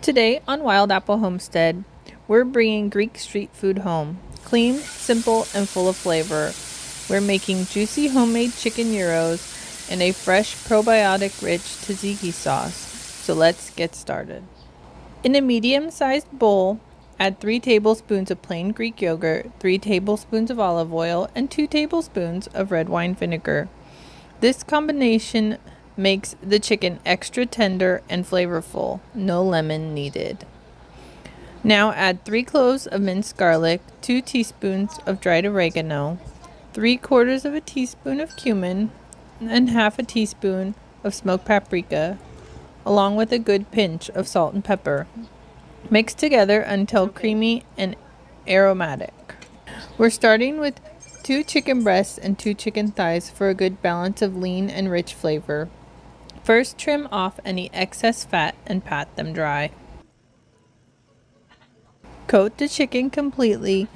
Today on Wild Apple Homestead, we're bringing Greek street food home. Clean, simple, and full of flavor. We're making juicy homemade chicken gyros and a fresh probiotic-rich tzatziki sauce. So let's get started. In a medium-sized bowl, add 3 tablespoons of plain Greek yogurt, 3 tablespoons of olive oil, and 2 tablespoons of red wine vinegar. This combination makes the chicken extra tender and flavorful. No lemon needed. Now add 3 cloves of minced garlic, 2 teaspoons of dried oregano, 3/4 of a teaspoon of cumin, and half a teaspoon of smoked paprika, along with a good pinch of salt and pepper. Mix together until creamy and aromatic. We're starting with 2 chicken breasts and 2 chicken thighs for a good balance of lean and rich flavor. First, trim off any excess fat and pat them dry. Coat the chicken completely,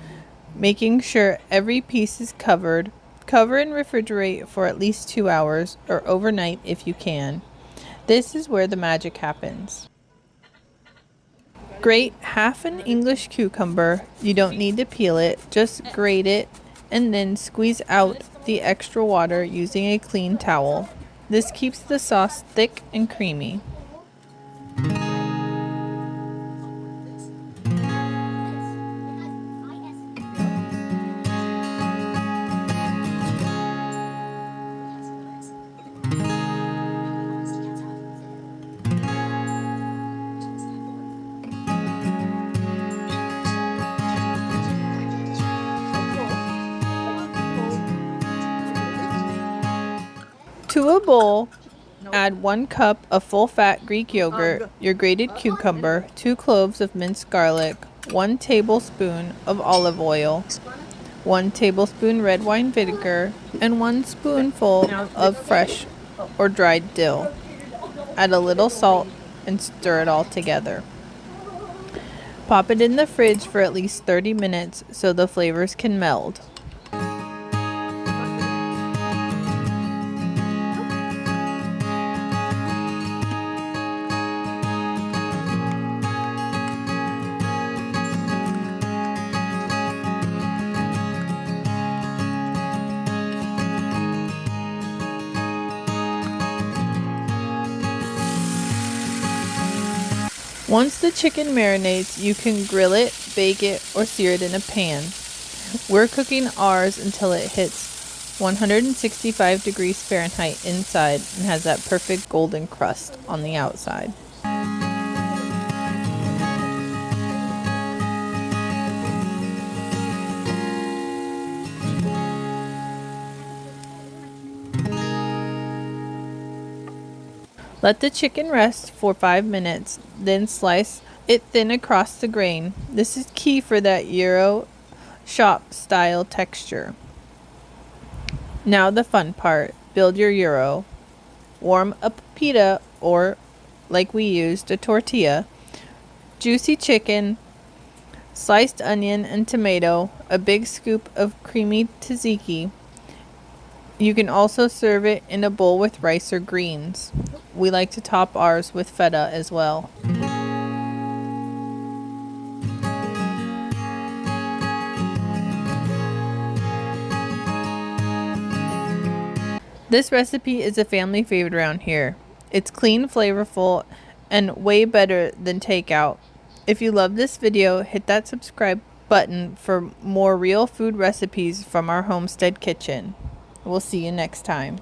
making sure every piece is covered. Cover and refrigerate for at least 2 hours or overnight if you can. This is where the magic happens. Grate half an English cucumber. You don't need to peel it, just grate it and then squeeze out the extra water using a clean towel. This keeps the sauce thick and creamy. To a bowl, add 1 cup of full-fat Greek yogurt, your grated cucumber, 2 cloves of minced garlic, 1 tablespoon of olive oil, 1 tablespoon red wine vinegar, and 1 spoonful of fresh or dried dill. Add a little salt and stir it all together. Pop it in the fridge for at least 30 minutes so the flavors can meld. Once the chicken marinates, you can grill it, bake it, or sear it in a pan. We're cooking ours until it hits 165 degrees Fahrenheit inside and has that perfect golden crust on the outside. Let the chicken rest for 5 minutes, then slice it thin across the grain. This is key for that Gyro shop style texture. Now the fun part, build your gyro. Warm up pita or, like we used, a tortilla, juicy chicken, sliced onion and tomato, a big scoop of creamy tzatziki. You can also serve it in a bowl with rice or greens. We like to top ours with feta as well. This recipe is a family favorite around here. It's clean, flavorful, and way better than takeout. If you love this video, hit that subscribe button for more real food recipes from our homestead kitchen. We'll see you next time.